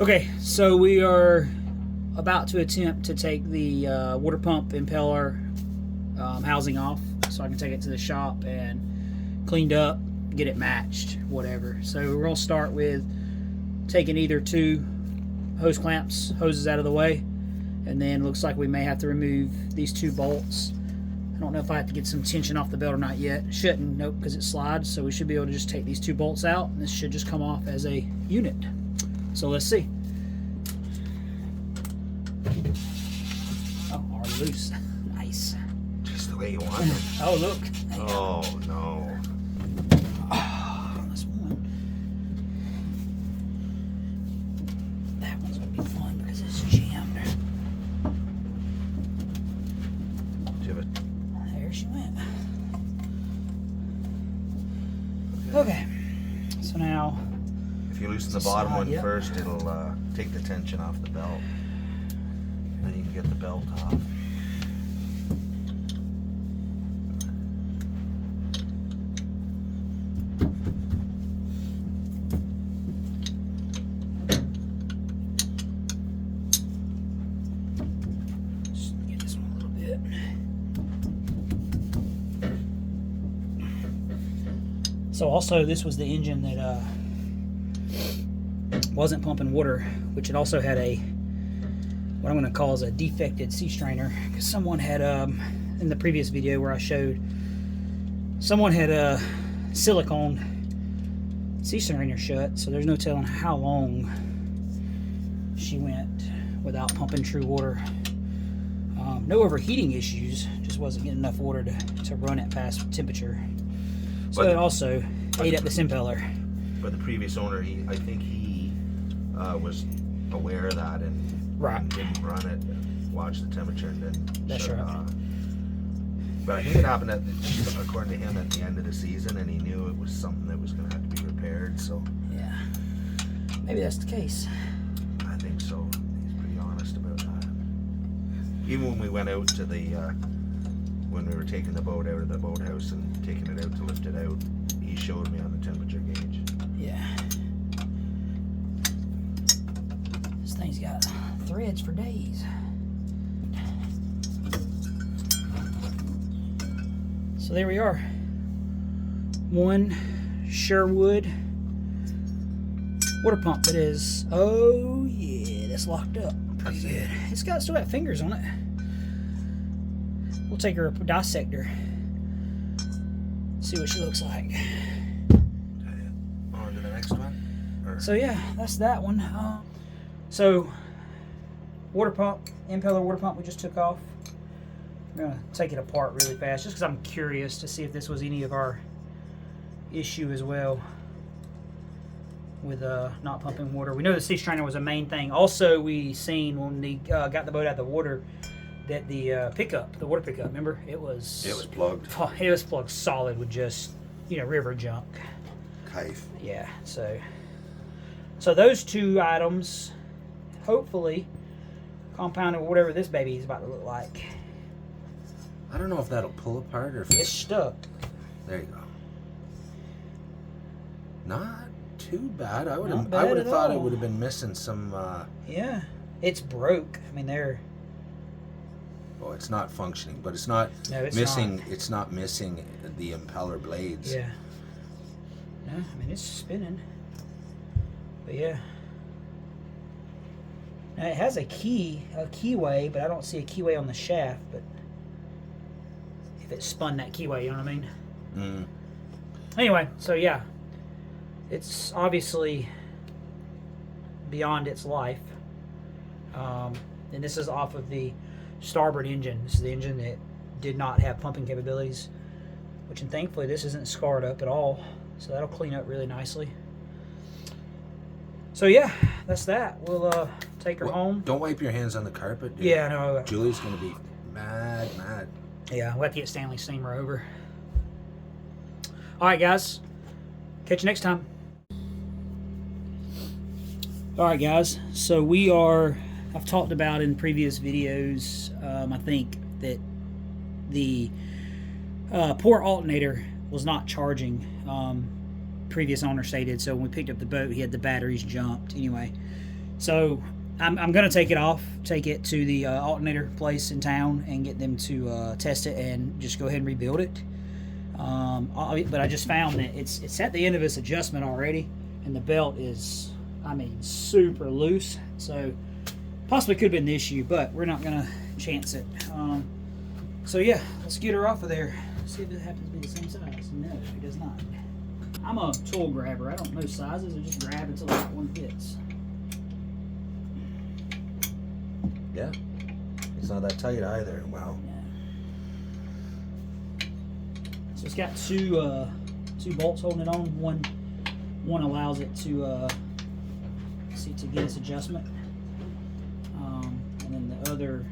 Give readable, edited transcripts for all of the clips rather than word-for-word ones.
Okay, so we are about to attempt to take the water pump impeller housing off so I can take it to the shop and cleaned up, get it matched, whatever. So we're going to start with taking either two hoses out of the way, and then looks like we may have to remove these two bolts. I don't know if I have to get some tension off the belt or not yet. Shouldn't, nope, because it slides, so we should be able to just take these two bolts out, and this should just come off as a unit. So let's see. Oh, already loose. Nice. Just the way you want it. Oh, look. Oh, no. Oh, this one. That one's going to be fun because it's jammed. There she went. Okay. So now, if you loosen the bottom one first, it'll take the tension off the belt. Then you can get the belt off. Just get this one a little bit. So also, this was the engine that wasn't pumping water, which it also had a, what I'm going to call is a defected sea strainer, because someone had in the previous video where I showed, someone had a silicone sea strainer shut, so there's no telling how long she went without pumping true water. No overheating issues, just wasn't getting enough water to run it past temperature. So it also ate up this impeller. But the previous owner, I think he was aware of that and didn't run it and watch the temperature and then That's shut it right. off. But I think it happened according to him, at the end of the season, and he knew it was something that was going to have to be repaired. So Yeah, maybe that's the case. I think so. He's pretty honest about that. Even when we went out to the when we were taking the boat out of the boathouse and taking it out to lift it out, he showed me on the temperature gauge. Yeah. This thing's got threads for days. So there we are. One Sherwood water pump that is, oh yeah, that's locked up pretty good. It's still got fingers on it. We'll take her a dissector, see what she looks like. On to the next one. So yeah, that's that one. So water pump, impeller water pump we just took off. I'm gonna take it apart really fast just because I'm curious to see if this was any of our issue as well with not pumping water. We know the sea strainer was a main thing. Also, we seen when we got the boat out of the water that the pickup, the water pickup, remember, it was plugged. It was plugged solid with just, you know, river junk. Kife. Yeah, so those two items, hopefully, compounded whatever this baby is about to look like. I don't know if that'll pull apart or if It's stuck. There you go. Not too bad. I would Not have bad at thought it all. would have been missing some Yeah, it's broke. I mean, they're... well, it's not functioning, but it's not No, it's missing not. it's not missing the impeller blades. Yeah. No, I mean, it's spinning. But yeah. Now, it has a keyway, but I don't see a keyway on the shaft, but if it spun that keyway, you know what I mean? Mm. Anyway, so yeah. It's obviously beyond its life. And this is off of the Starboard engine. This is the engine that did not have pumping capabilities, which, and thankfully this isn't scarred up at all, so that'll clean up really nicely. So yeah, that's that. We'll take her home. Don't wipe your hands on the carpet, dude. Yeah, no. Julie's gonna be mad. Yeah, we'll have to get Stanley's steamer over. Alright guys, catch you next time. Alright guys, so I've talked about in previous videos, I think that the poor alternator was not charging. Previous owner stated, so when we picked up the boat, he had the batteries jumped. Anyway, So I'm going to take it off, take it to the alternator place in town and get them to test it and just go ahead and rebuild it. But I just found that it's at the end of its adjustment already, and the belt is, I mean, super loose. So possibly could have been the issue, but we're not going to chance it. So yeah, let's get her off of there. See if it happens to be the same size. No, it does not. I'm a tool grabber. I don't know sizes. I just grab until the right one fits. Yeah. It's not that tight either. Wow. Yeah. So it's got two bolts holding it on. One allows it to get its adjustment, and then the other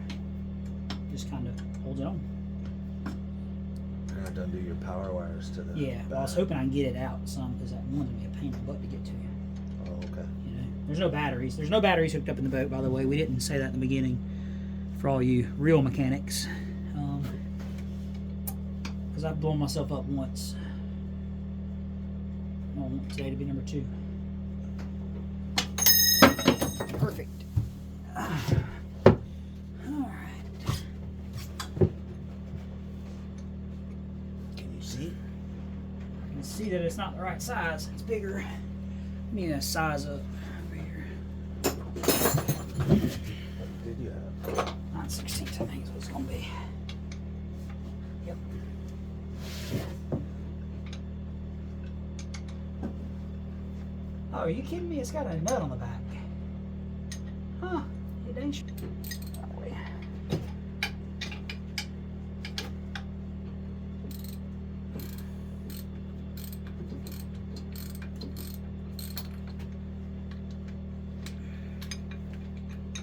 just kind of holds it on. You're gonna have to undo your power wires to the Yeah, well, I was hoping I can get it out some, because that one's gonna be a pain in the butt to get to. Oh, okay. You know, there's no batteries. There's no batteries hooked up in the boat, by the way. We didn't say that in the beginning for all you real mechanics, because I've blown myself up once. I want today to be number 2. Perfect. See that it's not the right size. It's bigger. I need a size up over here. What did you have? 9/16, I think is what it's gonna be. Yep. Oh, are you kidding me? It's got a nut on the back. Huh? You dang sure.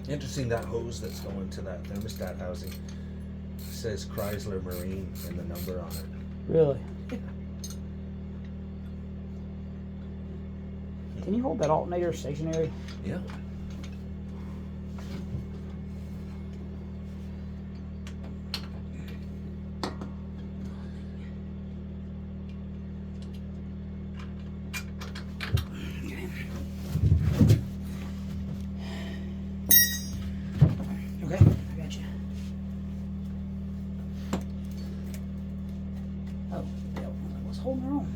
Interesting, that hose that's going to that thermostat housing says Chrysler Marine and the number on it. Really? Can you hold that alternator stationary? Yeah. Okay, I got you. Oh, yeah, I was holding her on.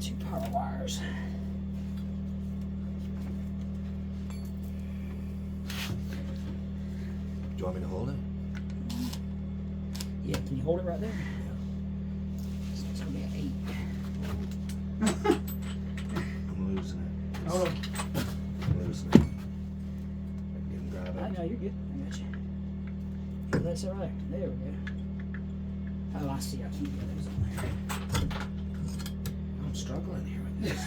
Two power wires. Do you want me to hold it? Yeah, can you hold it right there? So it's gonna be an 8. I'm losing it. Hold on. I'm losing it. I didn't grab I it. know, you're good. I got you. Yeah, that's all right. There we go. Oh, I see. I can't get those on there. I'm struggling here with this.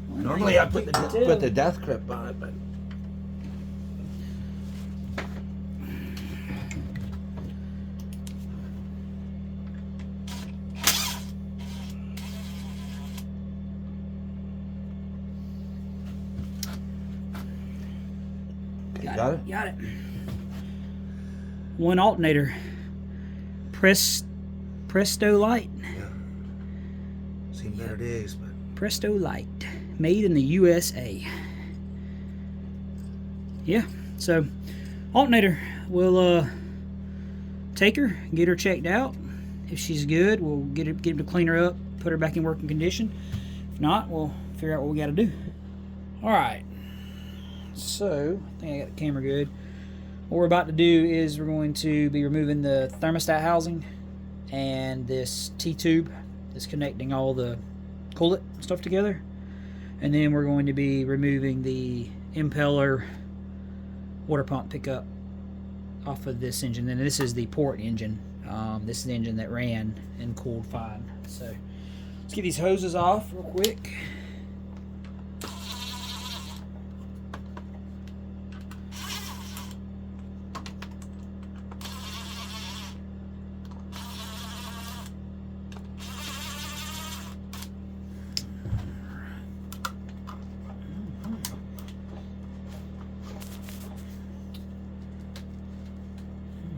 Well, Normally I put too. the death grip on it, but got it? Got it. One alternator. Presto Light. Yeah. Seen better days, but Presto Light. Made in the USA. Yeah, so alternator. We'll take her, get her checked out. If she's good, we'll get him to clean her up, put her back in working condition. If not, we'll figure out what we got to do. All right. So, I think I got the camera good. What we're about to do is we're going to be removing the thermostat housing and this T-tube that's connecting all the coolant stuff together. And then we're going to be removing the Impeller water pump pickup off of this engine. And this is the port engine. This is the engine that ran and cooled fine. So, let's get these hoses off real quick.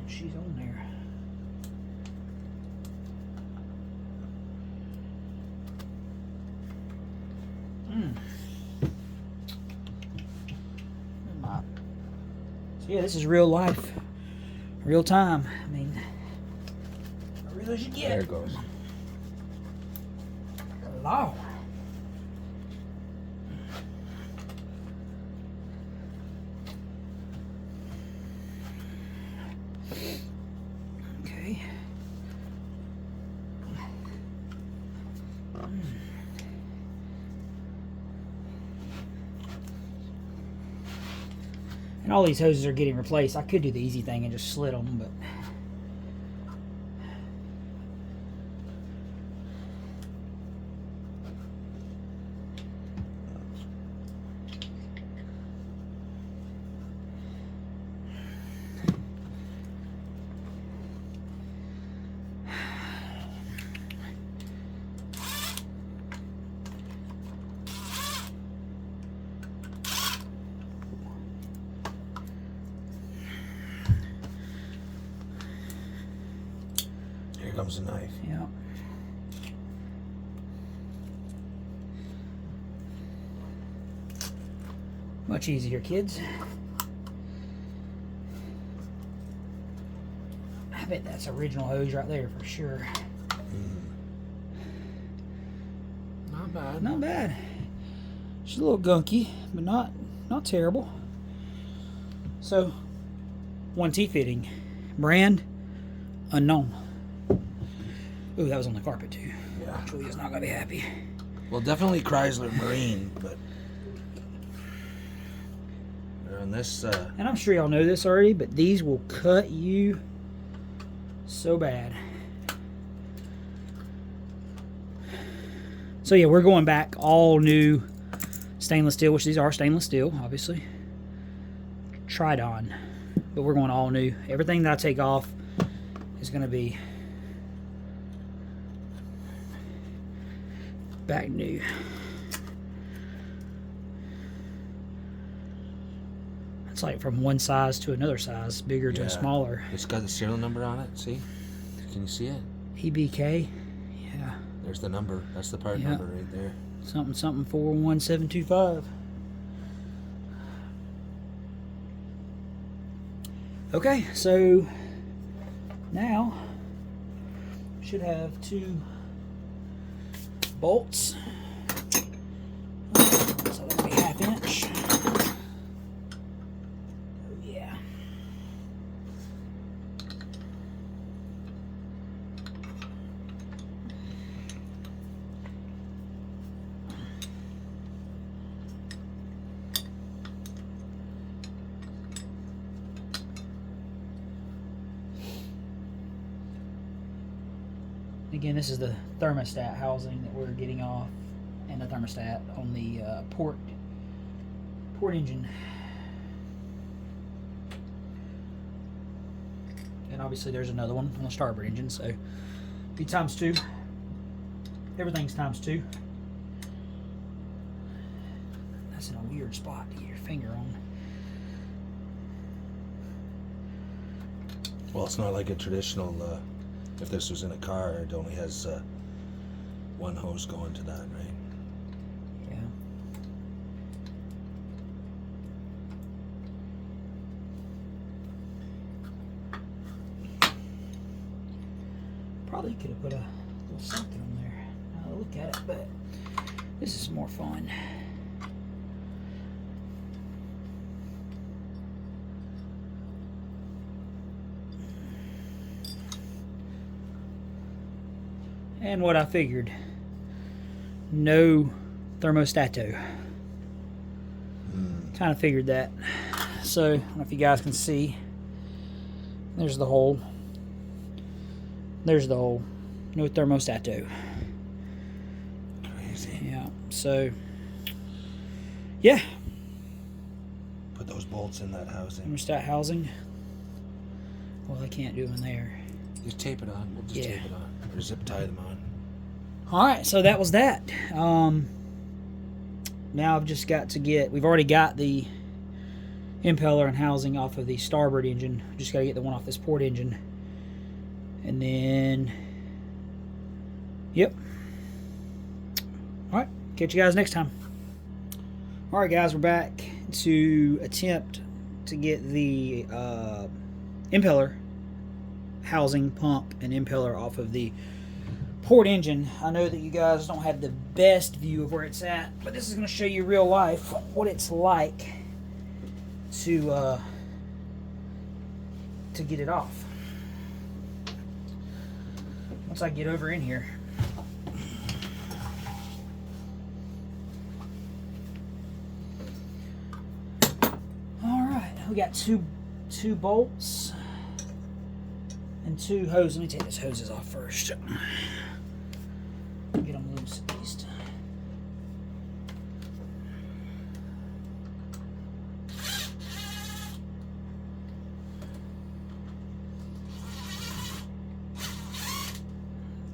She's on there. Yeah, this is real life, real time. I mean, I really should get. There it goes. Hello. Okay. And all these hoses are getting replaced. I could do the easy thing and just slit them, but Here comes the knife. yeah. Much easier, kids. I bet that's original hose right there for sure. Not bad. Not bad. She's a little gunky, but not terrible. So, 1T fitting. Brand unknown. Ooh, that was on the carpet too. Yeah. Julia's not gonna be happy. Well, definitely Chrysler Marine, but on this. And I'm sure y'all know this already, but these will cut you so bad. So yeah, we're going back all new stainless steel, which these are stainless steel, obviously. Tried on, but we're going all new. Everything that I take off is going to be back new. It's like from one size to another size, bigger to Yeah. smaller. It's got the serial number on it. See? Can you see it? EBK, yeah, There's the number. That's the part Yeah. number right there. something 41725. Okay, so now should have 2 bolts. So that'll be 1/2 inch. Oh yeah. Again, this is the thermostat housing that we're getting off, and the thermostat on the port engine. And obviously there's another one on the starboard engine, so be ×2. Everything's ×2. That's in a weird spot to get your finger on. Well, it's not like a traditional. If this was in a car, it only has one hose going to that, right? Yeah. Probably could have put a little something on there. I'll look at it, but this is more fun. And what I figured, no thermostato. Kind of figured that. So, I don't know if you guys can see. There's the hole. There's the hole. No thermostato. Crazy. Yeah, so, yeah. Put those bolts in that housing. Thermostat housing. Well, I can't do them in there. Just tape it on. We'll just Yeah. tape it on. Or zip tie them on. Alright, so that was that. Now I've just got to get, we've already got the impeller and housing off of the starboard engine. Just got to get the one off this port engine. And then, yep. Alright, catch you guys next time. Alright guys, we're back to attempt to get the impeller housing, pump, and impeller off of the port engine. I know that you guys don't have the best view of where it's at, but this is going to show you real life what it's like to get it off. Once I get over in here. Alright, we got two bolts and 2 hoses. Let me take these hoses off first. Get them loose at least.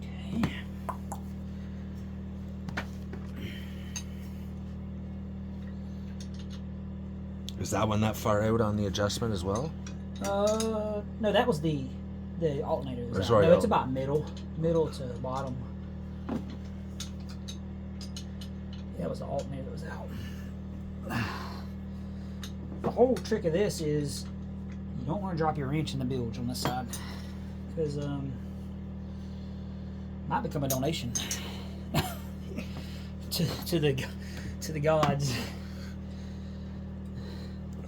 Okay. Is that one that far out on the adjustment as well? No, that was the alternator. Sorry, no, it's about middle to bottom. That was the alternator that was out. The whole trick of this is you don't want to drop your wrench in the bilge on this side, because might become a donation to the gods.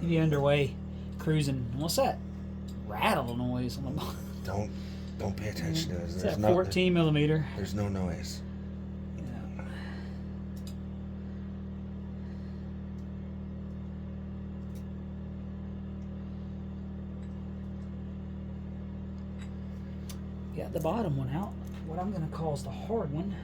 If you're underway cruising, what's that rattle noise on the bottom? Don't pay attention to it. It's that 14 millimeter. There's no noise. Got the bottom one out. What I'm going to call is the hard one.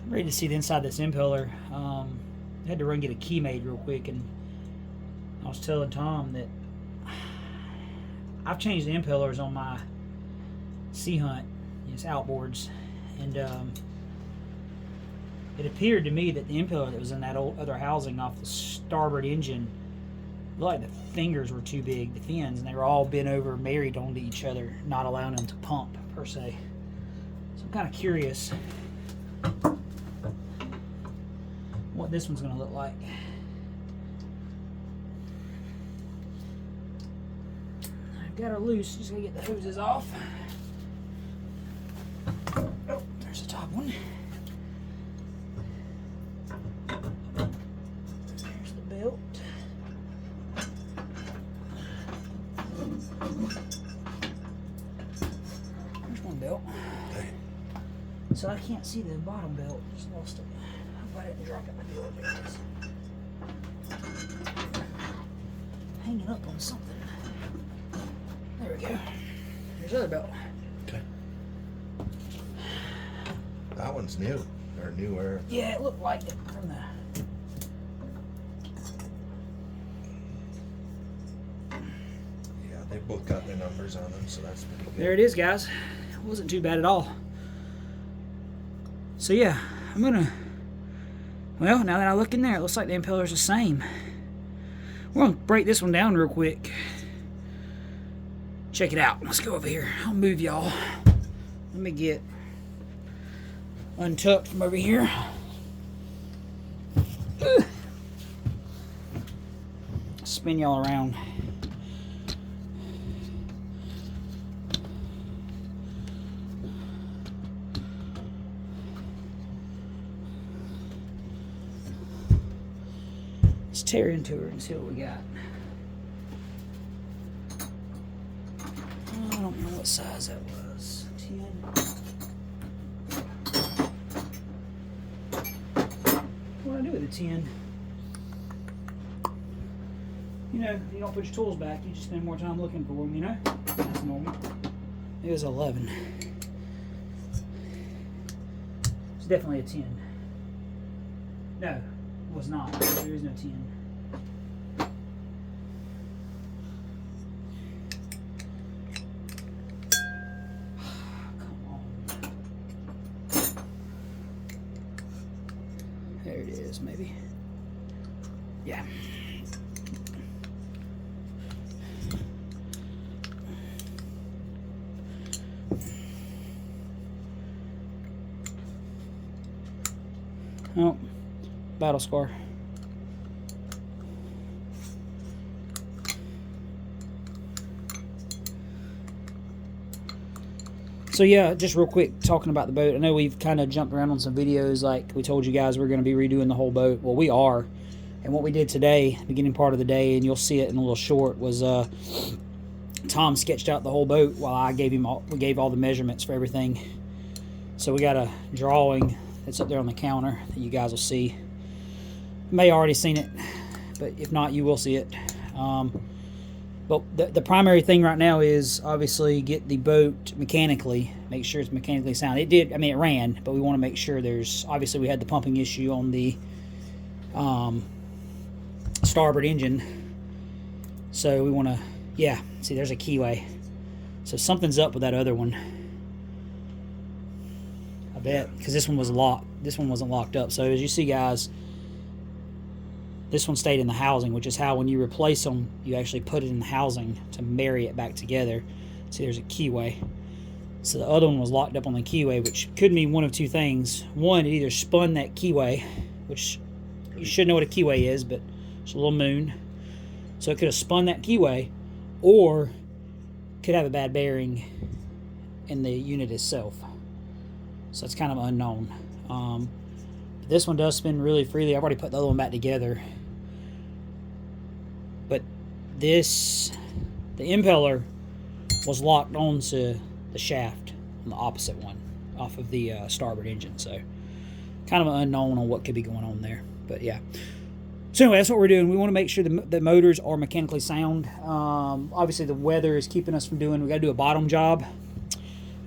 I'm ready to see the inside of this impeller. I had to run get a key made real quick, and I was telling Tom that I've changed the impellers on my Sea Hunt, it's outboards, and it appeared to me that the impeller that was in that old other housing off the starboard engine looked like the fingers were too big, the fins, and they were all bent over, married onto each other, not allowing them to pump per se. So I'm kind of curious what this one's going to look like. I've got her loose, just going to get the hoses off. Oh, there's the top one. There's the belt. There's one belt. Okay. So I can't see the bottom belt, just lost it. I didn't drop it in the elevators. Hanging up on something. There we go. There's the other belt. Okay. That one's new, or newer. Yeah, it looked like it from the. Yeah, they both got their numbers on them, so that's pretty good. There it is, guys. It wasn't too bad at all. So yeah, I'm gonna. Well, now that I look in there, it looks like the impeller's the same. We're going to break this one down real quick. Check it out. Let's go over here. I'll move y'all. Let me get untucked from over here. Spin y'all around. Let's tear into her and see what we got. I don't know what size that was. 10. What do I do with a 10? You know, you don't put your tools back, you just spend more time looking for them, you know? That's normal. It was 11. It's definitely a 10. No, it was not. There is no 10. There it is, maybe. Yeah. Oh, battle scar. So yeah, just real quick, talking about the boat. I know we've kind of jumped around on some videos, like we told you guys we're going to be redoing the whole boat. Well, we are. And what we did today, beginning part of the day, and you'll see it in a little short, was Tom sketched out the whole boat while we gave all the measurements for everything. So we got a drawing that's up there on the counter that you guys will see. You may have already seen it, but if not, you will see it. But the primary thing right now is obviously get the boat mechanically, make sure it's mechanically sound. It did, I mean, it ran, but we want to make sure obviously we had the pumping issue on the starboard engine. So we want to, yeah, see there's a keyway. So something's up with that other one. I bet, because this one was locked. This one wasn't locked up. So as you see, guys, this one stayed in the housing, which is how when you replace them, you actually put it in the housing to marry it back together. See, there's a keyway. So the other one was locked up on the keyway, which could mean one of two things. One, it either spun that keyway, which you should know what a keyway is, but it's a little moon. So it could have spun that keyway, or could have a bad bearing in the unit itself. So it's kind of unknown. This one does spin really freely. I've already put the other one back together. But the impeller was locked onto the shaft on the opposite one off of the starboard engine. So kind of an unknown on what could be going on there. But yeah. So anyway, that's what we're doing. We want to make sure the motors are mechanically sound. Obviously the weather is keeping us from doing, we got to do a bottom job.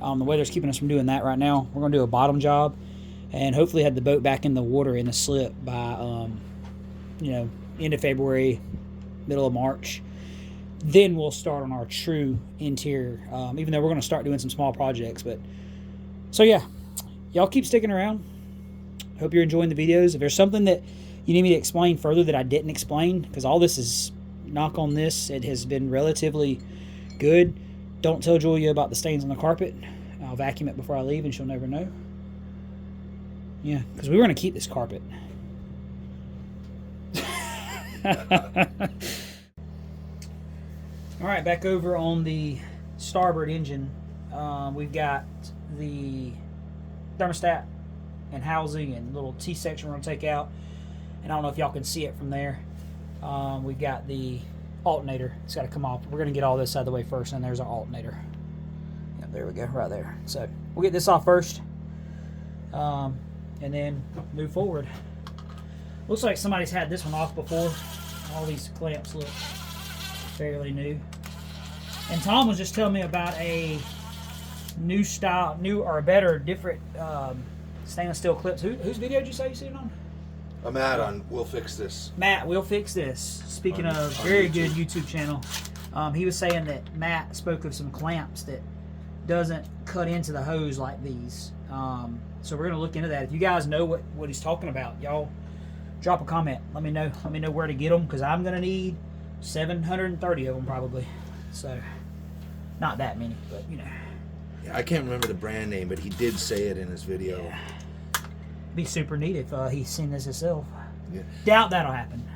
The weather's keeping us from doing that right now. We're going to do a bottom job and hopefully have the boat back in the water in the slip by, end of February, middle of March. Then we'll start on our true interior, even though we're going to start doing some small projects. But so yeah, y'all keep sticking around. Hope you're enjoying the videos. If there's something that you need me to explain further that I didn't explain, because all this is, knock on this, it has been relatively good. Don't tell Julia about the stains on the carpet. I'll vacuum it before I leave and she'll never know. Yeah, because we were going to keep this carpet. Alright, back over on the starboard engine. We've got the thermostat and housing and little T-section we're going to take out. And I don't know if y'all can see it from there. We've got the alternator. It's got to come off. We're going to get all this out of the way first, and there's our alternator. Yep, there we go, right there. So we'll get this off first, and then move forward. Looks like somebody's had this one off before. All these clamps look fairly new. And Tom was just telling me about a new style, better, different stainless steel clips. Whose video did you say you seen it on? Matt on We'll Fix This. Matt, We'll Fix This. Speaking of very good YouTube channel, he was saying that Matt spoke of some clamps that doesn't cut into the hose like these. So we're gonna look into that. If you guys know what he's talking about, y'all drop a comment. Let me know. Let me know where to get them, because I'm gonna need 730 of them probably. So not that many, but you know. Yeah, I can't remember the brand name, but he did say it in his video. Yeah. Be super neat if he's seen this himself. Yeah. Doubt that'll happen.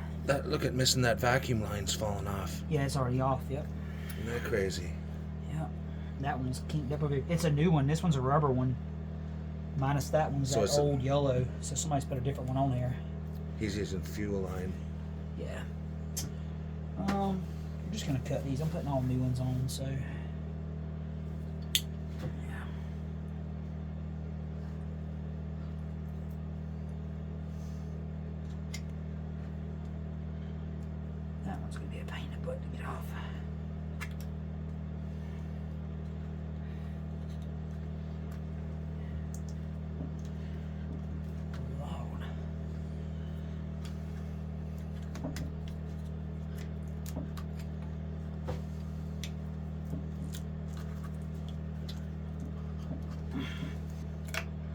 Look at missing that vacuum line's falling off. Yeah, it's already off. Yep. Isn't that crazy? Yep. That one's kinked up a bit. It's a new one. This one's a rubber one. Minus that one's so that old yellow. So somebody's put a different one on here. He's using fuel line. Yeah. I'm just gonna cut these. I'm putting all new ones on. So.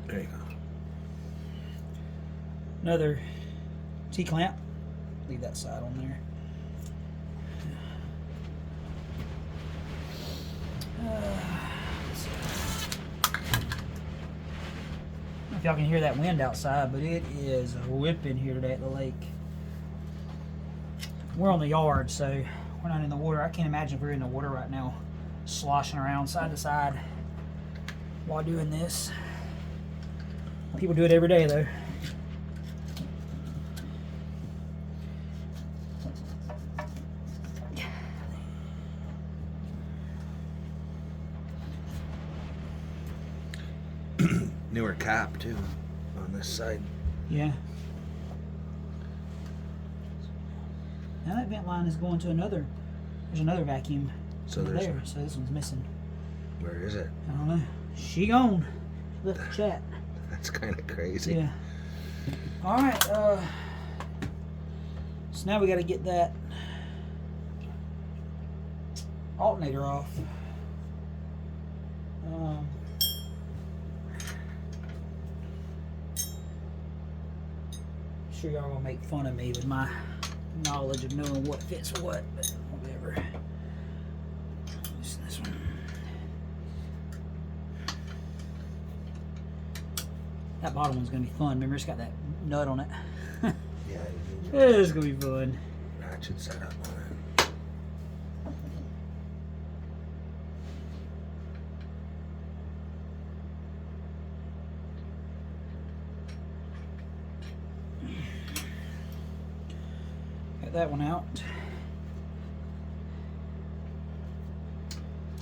There you go. Another T-clamp. Leave that side on there. if y'all can hear that wind outside, but it is whipping here today at the lake. We're on the yard, so we're not in the water. I can't imagine if we're in the water right now, sloshing around side to side while doing this. People do it every day, though. Newer cap too on this side. Yeah. Now that vent line is going to another. There's another vacuum So over there's there. So this one's missing. Where is it? I don't know. She gone. She left the chat. That's kind of crazy. Yeah. All right. So now we got to get that alternator off. I'm sure y'all gonna make fun of me with my knowledge of knowing what fits what, but whatever. Loosen this one. That bottom one's gonna be fun. Remember, it's got that nut on it. Yeah, you need your It's gonna be fun. ratchet set up on it. Get that one out.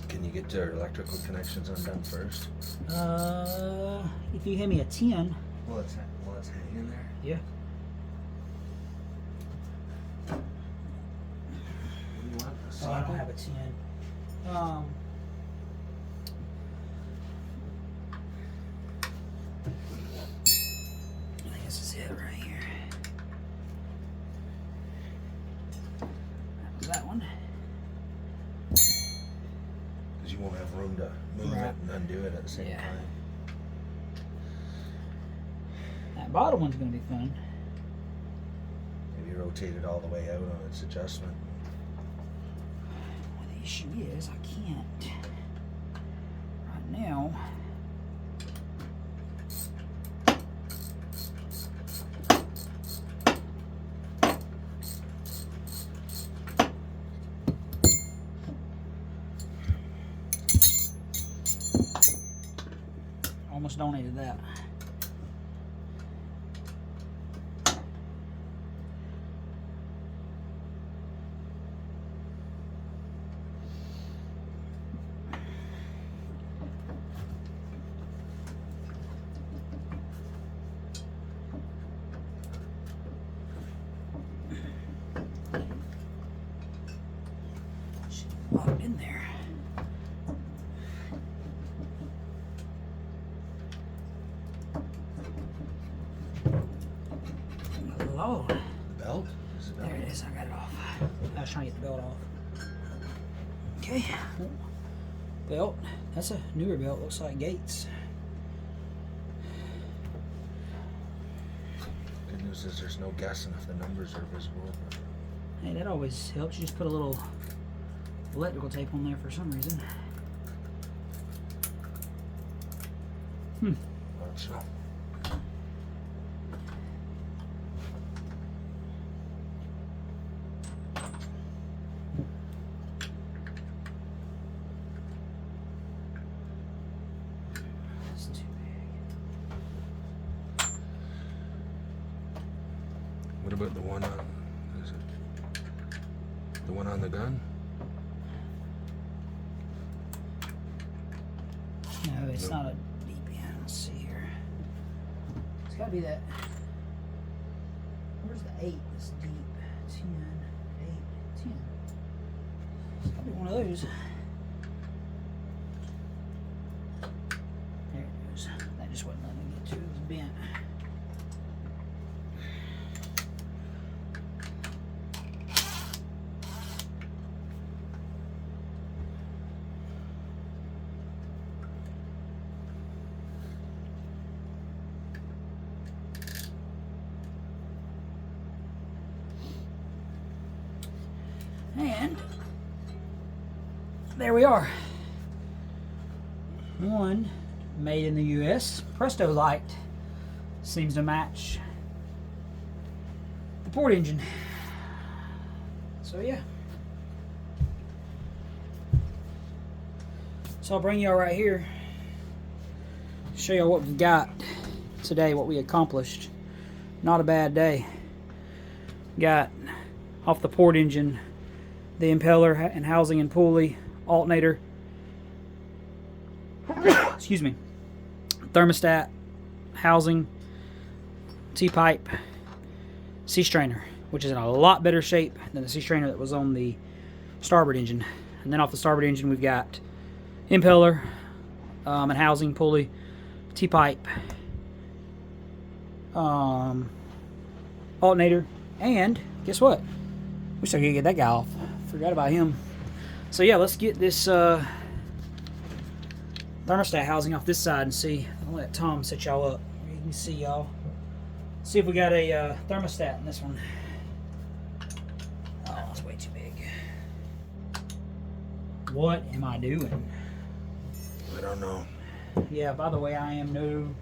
Can you get your electrical connections undone first? If you hand me a 10, Well, it's hanging there. yeah. What do you want? A Oh, I don't socket? have a 10. I think this is it right here. That was that one. Because you won't have room to move Right. it and undo it at the same Yeah. time. That bottom one's going to be fun. Maybe rotate it all the way out on its adjustment. Well, the issue is I can't right now. Almost donated that. Locked in there. Lord. Belt? Is it There belt? it is. I got it off. I was trying to get the belt off. Okay. Belt. That's a newer belt. Looks like Gates. Good news is there's no guessing if the numbers are visible. Hey, that always helps. You just put a little electrical tape on there for some reason. Not so. That's too big. What about the one on? Is it the one on the gun? No, it's Nope. not a deep end. Let's see here. It's got to be that. Where's the 8? It's deep. 10, 8, 10. It's got to be one of those. There it goes. That just wasn't letting me get to it. It was bent. And there we are. One made in the US. Presto light. Seems to match the port engine. So yeah. So I'll bring y'all right here, show y'all what we got today, what we accomplished. Not a bad day. Got off the port engine, the impeller and housing and pulley, alternator, excuse me, thermostat, housing, T-pipe, C-strainer, which is in a lot better shape than the C-strainer that was on the starboard engine. And then off the starboard engine we've got impeller and housing, pulley, T-pipe, alternator, and guess what? We still gotta get that guy off. Forgot about him. So yeah, let's get this thermostat housing off this side and see. I'll let Tom set y'all up. You can see y'all. See if we got a thermostat in this one. Oh, it's way too big. What am I doing? I don't know. Yeah, by the way, I am no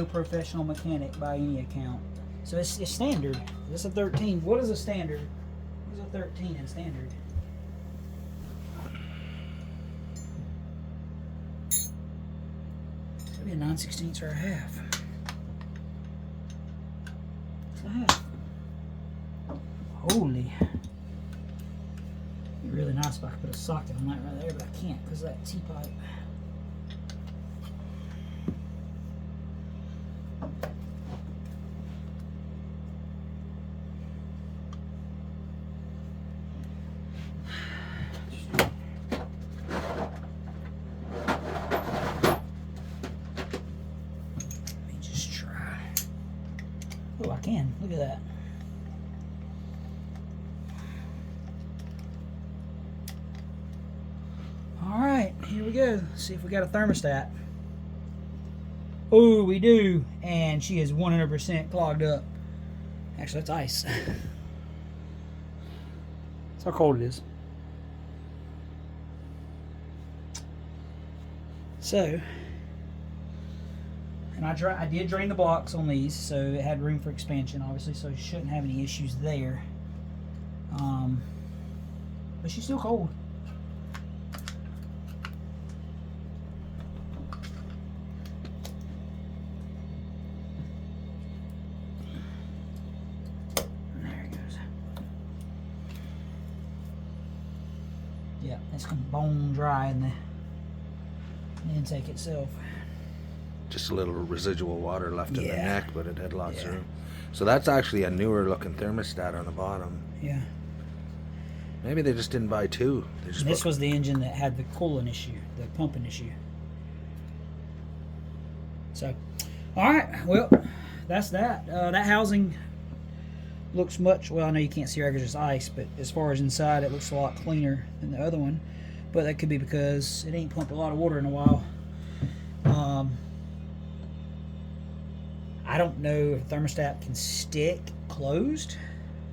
professional mechanic by any account. So it's standard. This is a 13. What is a standard? What is a 13 in standard? It'd be a 9/16 or a half. It's a half. Holy. It'd be really nice if I could put a socket on that right there, but I can't because of that T-pipe. Oh, I can. Look at that. Alright, here we go. See if we got a thermostat. Oh, we do. And she is 100% clogged up. Actually, that's ice. That's how cold it is. So, and I did drain the blocks on these, so it had room for expansion, obviously, so you shouldn't have any issues there. But she's still cold. There it goes. Yeah, it's gonna bone dry in the intake itself. Just a little residual water left in the Yeah. neck, but it had lots of Yeah. room. So that's actually a newer looking thermostat on the bottom. Yeah. Maybe they just didn't buy two. They just This bought... was the engine that had the cooling issue, the pumping issue. So, all right, well, that's that. That housing looks much, well, I know you can't see right because it's ice, but as far as inside, it looks a lot cleaner than the other one. But that could be because it ain't pumped a lot of water in a while. I don't know if a thermostat can stick closed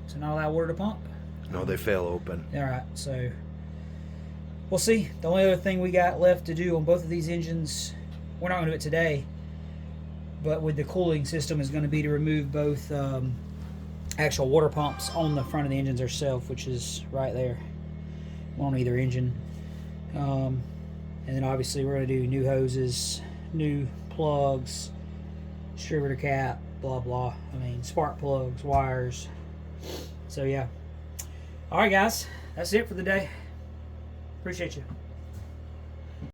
to not allow water to pump. No, they fail open. Alright, so we'll see. The only other thing we got left to do on both of these engines, we're not going to do it today, but with the cooling system is going to be to remove both actual water pumps on the front of the engines themselves, which is right there on either engine. And then obviously we're going to do new hoses, new plugs, distributor cap, blah blah. I mean, spark plugs, wires. So yeah. Alright guys, that's it for the day. Appreciate you.